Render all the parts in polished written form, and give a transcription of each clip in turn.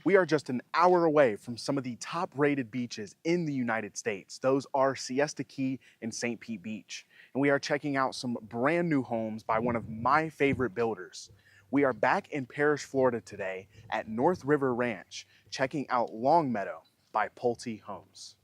We are just an hour away from some of the top rated beaches in the United States. Those are Siesta Key and St. Pete Beach. And we are checking out some brand new homes by one of my favorite builders. We are back in Parrish, Florida today at North River Ranch, checking out Longmeadow by Pulte Homes.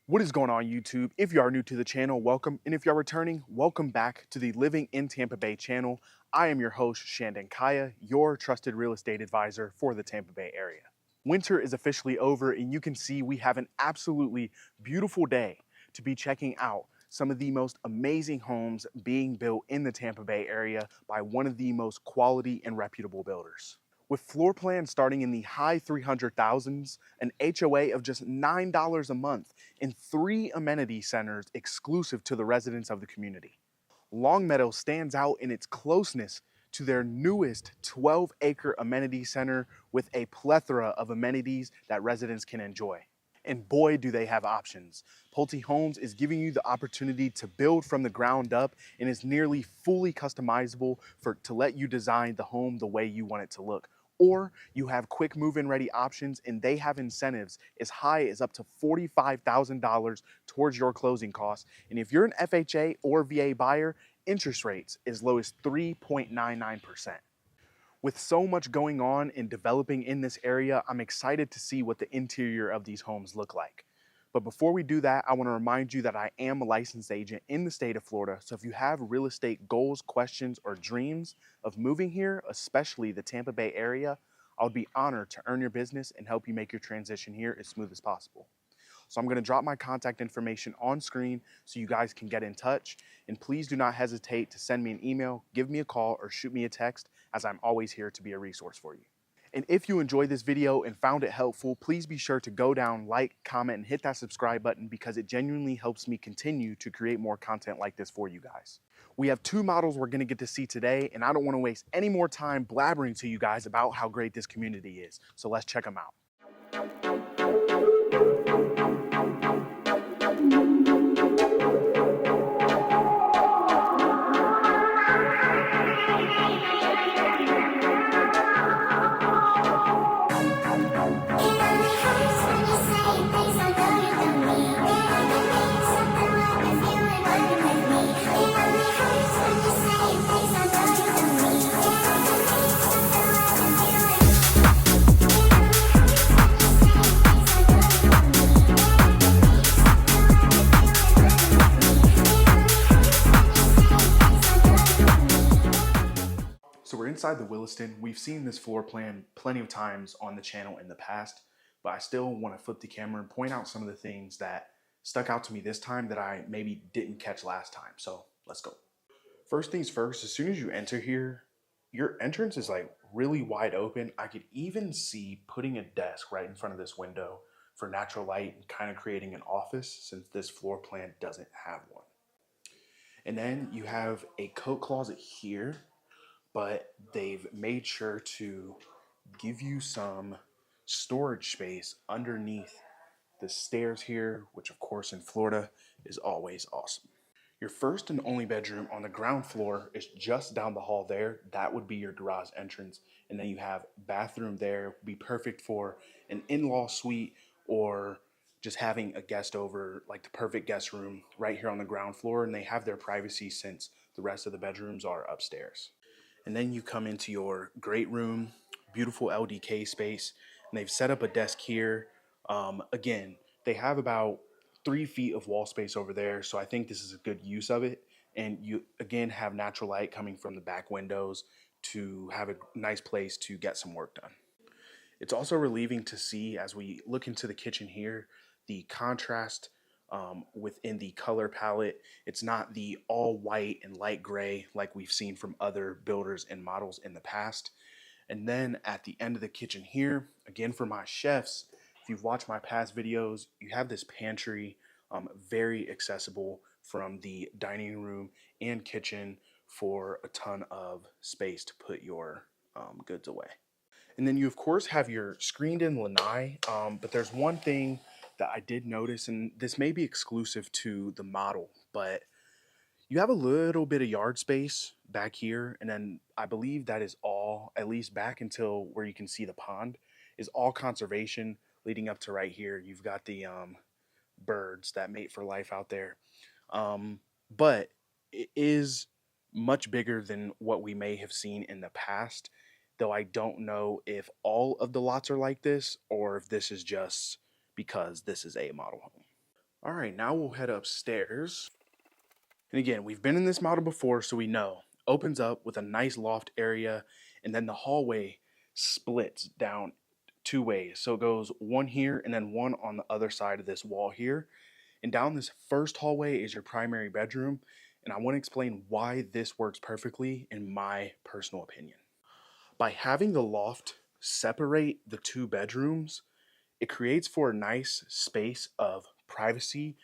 What is going on, YouTube? If you are new to the channel, welcome. And if you are returning, welcome back to the Living in Tampa Bay channel. I am your host, Shandon Kaya, your trusted real estate advisor for the Tampa Bay area. Winter is officially over, and you can see we have an absolutely beautiful day to be checking out some of the most amazing homes being built in the Tampa Bay area by one of the most quality and reputable builders. With floor plans starting in the high 300,000s, an HOA of just $9 a month, and 3 amenity centers exclusive to the residents of the community. Longmeadow stands out in its closeness to their newest 12-acre amenity center with a plethora of amenities that residents can enjoy. And boy, do they have options. Pulte Homes is giving you the opportunity to build from the ground up and is nearly fully customizable to let you design the home the way you want it to look. Or you have quick move-in ready options, and they have incentives as high as up to $45,000 towards your closing costs. And if you're an FHA or VA buyer, interest rates as low as 3.99%. With so much going on and developing in this area, I'm excited to see what the interior of these homes look like. But before we do that, I want to remind you that I am a licensed agent in the state of Florida. So if you have real estate goals, questions, or dreams of moving here, especially the Tampa Bay area, I would be honored to earn your business and help you make your transition here as smooth as possible. So I'm going to drop my contact information on screen so you guys can get in touch. And please do not hesitate to send me an email, give me a call, or shoot me a text, as I'm always here to be a resource for you. And if you enjoyed this video and found it helpful, please be sure to go down, like, comment, and hit that subscribe button, because it genuinely helps me continue to create more content like this for you guys. We have 2 models we're going to get to see today, and I don't want to waste any more time blabbering to you guys about how great this community is. So let's check them out. So we're inside the Williston. We've seen this floor plan plenty of times on the channel in the past, but I still want to flip the camera and point out some of the things that stuck out to me this time that I maybe didn't catch last time. So let's go. First things first, as soon as you enter here, your entrance is like really wide open. I could even see putting a desk right in front of this window for natural light and kind of creating an office, since this floor plan doesn't have one. And then you have a coat closet here, but they've made sure to give you some storage space underneath the stairs here, which of course in Florida is always awesome. Your first and only bedroom on the ground floor is just down the hall there. That would be your garage entrance. And then you have bathroom there. Would be perfect for an in-law suite or just having a guest over, like the perfect guest room right here on the ground floor. And they have their privacy since the rest of the bedrooms are upstairs. And then you come into your great room, beautiful LDK space, and they've set up a desk here. Again, they have about 3 feet of wall space over there, so I think this is a good use of it. And you, again, have natural light coming from the back windows to have a nice place to get some work done. It's also relieving to see, as we look into the kitchen here, the contrast within the color palette. It's not the all white and light gray like we've seen from other builders and models in the past. And then at the end of the kitchen here, again for my chefs, if you've watched my past videos, you have this pantry, very accessible from the dining room and kitchen for a ton of space to put your goods away. And then you of course have your screened in lanai, but there's one thing that I did notice, and this may be exclusive to the model, but You have a little bit of yard space back here, and then I believe that is all, at least back until where you can see the pond, is all conservation leading up to right here. You've got the birds that mate for life out there. But it is much bigger than what we may have seen in the past, though I don't know if all of the lots are like this or if this is just because this is a model home. All right, now we'll head upstairs. And again, we've been in this model before, so we know. Opens up with a nice loft area, and then the hallway splits down two ways. So it goes one here and then one on the other side of this wall here. And down this first hallway is your primary bedroom. And I want to explain why this works perfectly in my personal opinion. By having the loft separate the two bedrooms, it creates for a nice space of privacy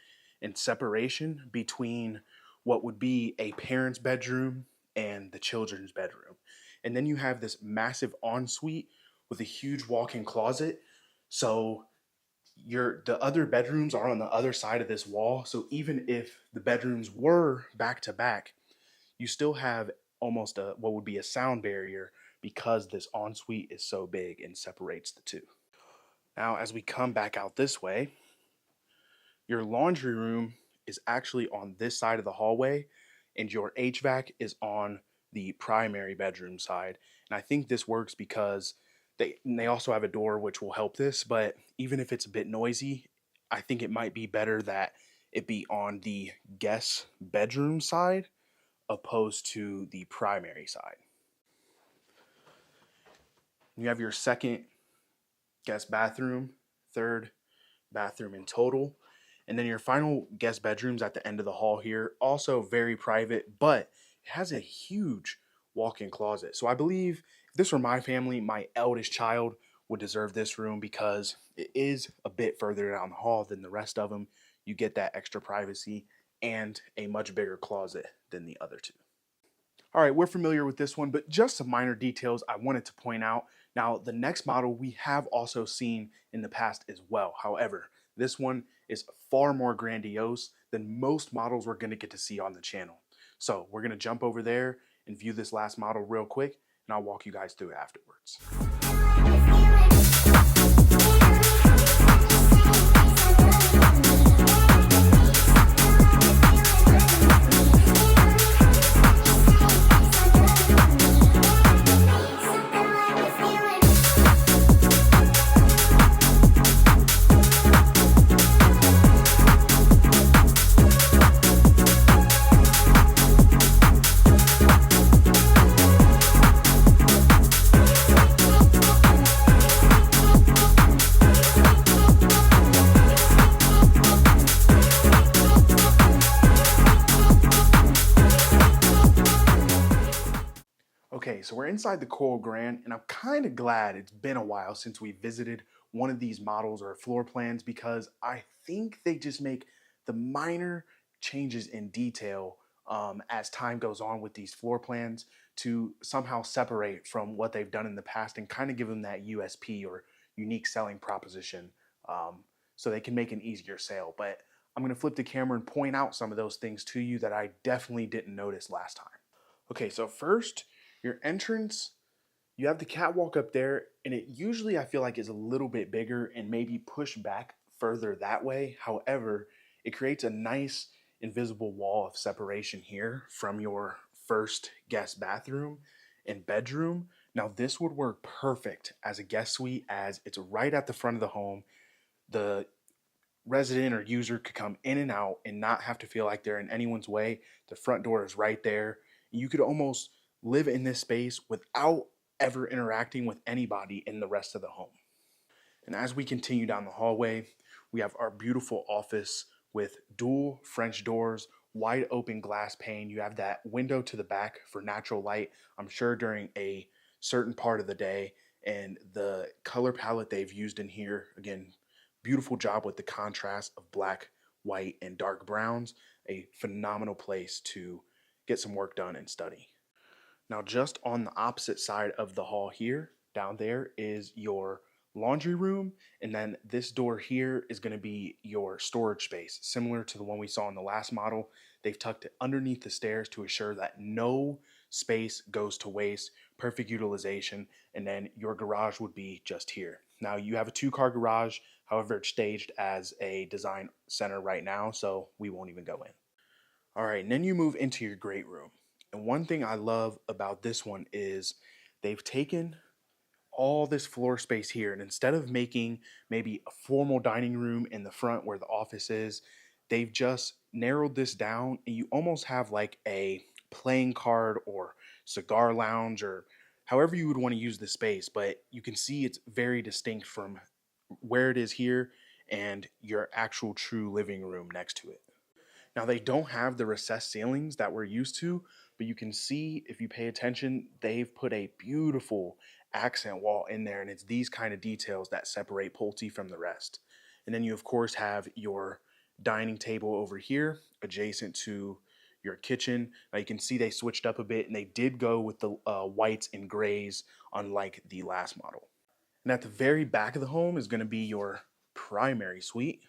and separation between what would be a parent's bedroom and the children's bedroom. And then you have this massive ensuite with a huge walk-in closet. So the other bedrooms are on the other side of this wall. So even if the bedrooms were back to back, you still have almost a what would be a sound barrier because this ensuite is so big and separates the two. Now, as we come back out this way, your laundry room is actually on this side of the hallway, and your HVAC is on the primary bedroom side. And I think this works because they also have a door which will help this, but even if it's a bit noisy, I think it might be better that it be on the guest bedroom side opposed to the primary side. You have your second guest bathroom, third bathroom in total. And then your final guest bedroom's at the end of the hall here. Also very private, but it has a huge walk-in closet. So I believe if this were my family, my eldest child would deserve this room because it is a bit further down the hall than the rest of them. You get that extra privacy and a much bigger closet than the other two. All right, we're familiar with this one, but just some minor details I wanted to point out. Now, the next model we have also seen in the past as well. However, this one is far more grandiose than most models we're going to get to see on the channel. So we're going to jump over there and view this last model real quick, and I'll walk you guys through it afterwards. Okay, so we're inside the Coral Grand, and I'm kind of glad it's been a while since we visited one of these models or floor plans because I think they just make the minor changes in detail as time goes on with these floor plans to somehow separate from what they've done in the past and kind of give them that USP or unique selling proposition so they can make an easier sale. But I'm going to flip the camera and point out some of those things to you that I definitely didn't notice last time. Okay, so first, your entrance, you have the catwalk up there, and it usually I feel like is a little bit bigger and maybe pushed back further that way. However, it creates a nice invisible wall of separation here from your first guest bathroom and bedroom. Now this would work perfect as a guest suite as it's right at the front of the home. The resident or user could come in and out and not have to feel like they're in anyone's way. The front door is right there. You could almost live in this space without ever interacting with anybody in the rest of the home. And as we continue down the hallway, we have our beautiful office with dual French doors, wide open glass pane. You have that window to the back for natural light, I'm sure during a certain part of the day. And the color palette they've used in here, again, beautiful job with the contrast of black, white, and dark browns. A phenomenal place to get some work done and study. Now, just on the opposite side of the hall here, down there is your laundry room. And then this door here is going to be your storage space, similar to the one we saw in the last model. they've tucked it underneath the stairs to assure that no space goes to waste, perfect utilization, and then your garage would be just here. Now you have a 2-car garage, however, it's staged as a design center right now, so we won't even go in. All right, and then you move into your great room. And one thing I love about this one is they've taken all this floor space here, and instead of making maybe a formal dining room in the front where the office is, they've just narrowed this down, and you almost have like a playing card or cigar lounge or however you would want to use the space, but you can see it's very distinct from where it is here and your actual true living room next to it. Now, they don't have the recessed ceilings that we're used to, but you can see if you pay attention, they've put a beautiful accent wall in there, and it's these kind of details that separate Pulte from the rest. And then you, of course, have your dining table over here adjacent to your kitchen. Now, you can see they switched up a bit, and they did go with the whites and grays, unlike the last model. And at the very back of the home is going to be your primary suite.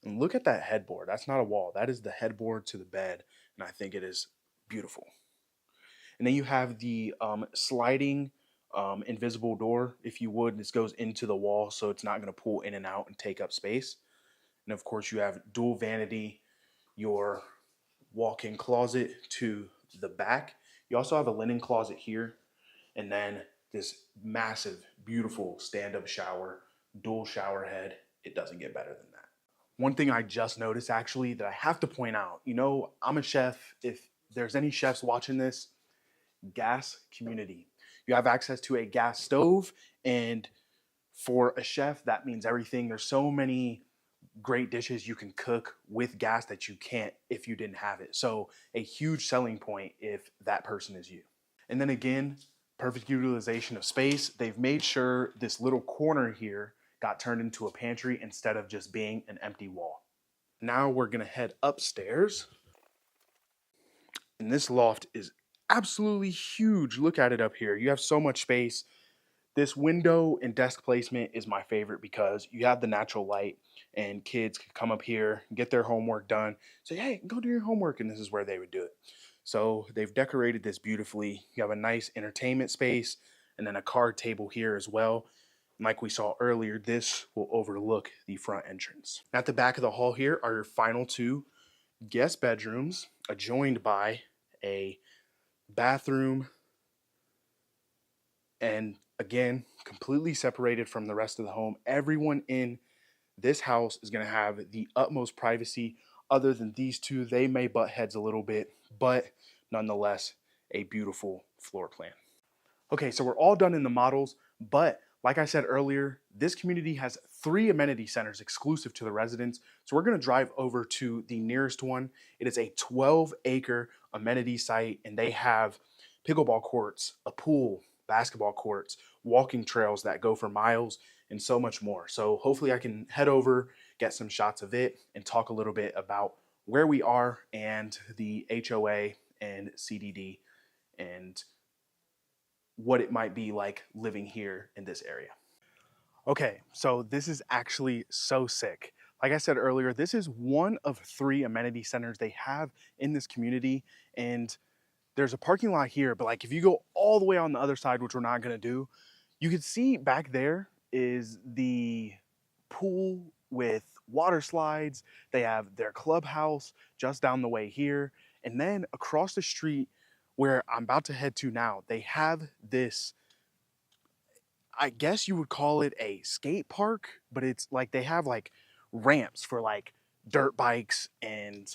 And look at that headboard. That's not a wall. That is the headboard to the bed. And I think it is beautiful. And then you have the sliding invisible door, if you would. This goes into the wall, so it's not going to pull in and out and take up space. And of course, you have dual vanity, your walk-in closet to the back. You also have a linen closet here. And then this massive, beautiful stand-up shower, dual shower head. It doesn't get better than that. One thing I just noticed actually that I have to point out, I'm a chef. If there's any chefs watching this, gas community. You have access to a gas stove, and for a chef, that means everything. There's so many great dishes you can cook with gas that you can't if you didn't have it. So a huge selling point if that person is you. And then again, perfect utilization of space. They've made sure this little corner here got turned into a pantry instead of just being an empty wall. Now we're gonna head upstairs. And this loft is absolutely huge. Look at it up here. You have so much space. This window and desk placement is my favorite because you have the natural light and kids can come up here, get their homework done, say, hey, go do your homework, and this is where they would do it. So they've decorated this beautifully. You have a nice entertainment space and then a card table here as well. And like we saw earlier, this will overlook the front entrance. At the back of the hall here are your final 2 guest bedrooms, adjoined by a bathroom, and again, completely separated from the rest of the home. Everyone in this house is going to have the utmost privacy. Other than these 2, they may butt heads a little bit, but nonetheless, a beautiful floor plan. Okay, so we're all done in the models, but like I said earlier, this community has 3 amenity centers exclusive to the residents. So we're going to drive over to the nearest one. It is a 12-acre amenity site, and they have pickleball courts, a pool, basketball courts, walking trails that go for miles, and so much more. So hopefully I can head over, get some shots of it, and talk a little bit about where we are and the HOA and CDD and what it might be like living here in this area. Okay, so this is actually so sick. Like I said earlier, this is one of 3 amenity centers they have in this community, and there's a parking lot here, but like if you go all the way on the other side, which we're not gonna do, you can see back there is the pool with water slides. They have their clubhouse just down the way here. And then across the street where I'm about to head to now, they have this, I guess you would call it a skate park, but it's like they have like ramps for like dirt bikes and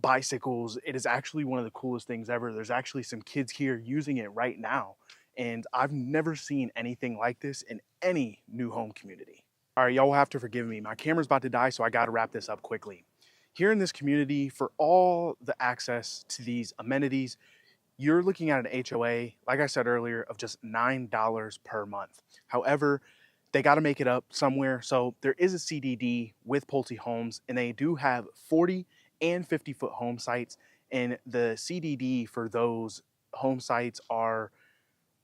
bicycles. It is actually one of the coolest things ever. There's actually some kids here using it right now, and I've never seen anything like this in any new home community. All right, y'all will have to forgive me. My camera's about to die, so I got to wrap this up quickly. Here in this community, for all the access to these amenities, you're looking at an HOA, like I said earlier, of just $9 per month. However, they got to make it up somewhere. So there is a CDD with Pulte Homes, and they do have 40 and 50-foot home sites. And the CDD for those home sites are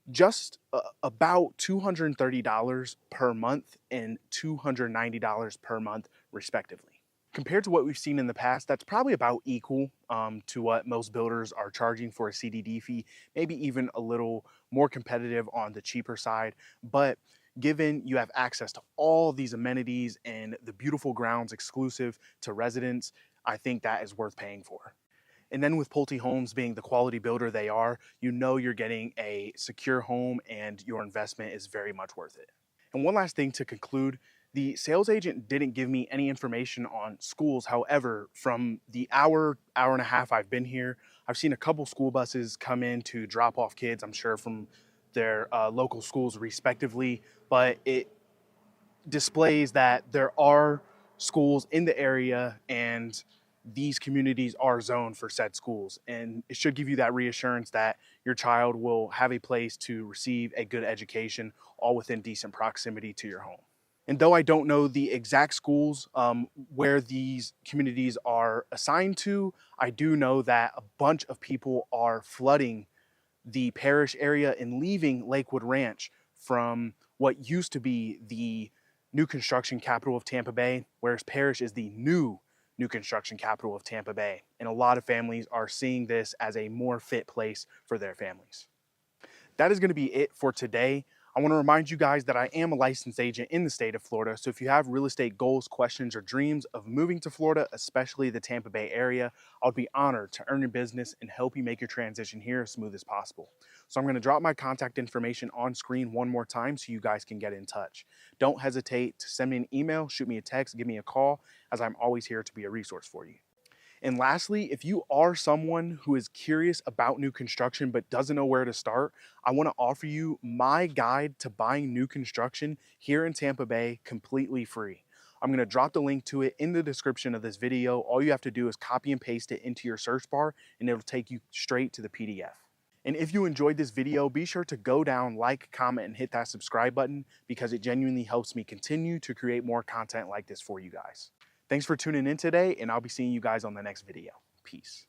just about $230 per month and $290 per month, respectively. Compared to what we've seen in the past, that's probably about equal to what most builders are charging for a CDD fee, maybe even a little more competitive on the cheaper side. But given you have access to all these amenities and the beautiful grounds exclusive to residents, I think that is worth paying for. And then with Pulte Homes being the quality builder they are, you know you're getting a secure home and your investment is very much worth it. And one last thing to conclude, the sales agent didn't give me any information on schools. However, from the hour and a half I've been here, I've seen a couple school buses come in to drop off kids, I'm sure from their local schools respectively, but it displays that there are schools in the area and these communities are zoned for said schools. And it should give you that reassurance that your child will have a place to receive a good education, all within decent proximity to your home. And though I don't know the exact schools where these communities are assigned to, I do know that a bunch of people are flooding the Parish area and leaving Lakewood Ranch from what used to be the new construction capital of Tampa Bay, whereas Parish is the new construction capital of Tampa Bay. And a lot of families are seeing this as a more fit place for their families. That is going to be it for today. I want to remind you guys that I am a licensed agent in the state of Florida. So if you have real estate goals, questions, or dreams of moving to Florida, especially the Tampa Bay area, I would be honored to earn your business and help you make your transition here as smooth as possible. So I'm going to drop my contact information on screen one more time so you guys can get in touch. Don't hesitate to send me an email, shoot me a text, give me a call, as I'm always here to be a resource for you. And lastly, if you are someone who is curious about new construction but doesn't know where to start, I want to offer you my guide to buying new construction here in Tampa Bay completely free. I'm going to drop the link to it in the description of this video. All you have to do is copy and paste it into your search bar and it'll take you straight to the PDF. And if you enjoyed this video, be sure to go down, like, comment, and hit that subscribe button because it genuinely helps me continue to create more content like this for you guys. Thanks for tuning in today, and I'll be seeing you guys on the next video. Peace.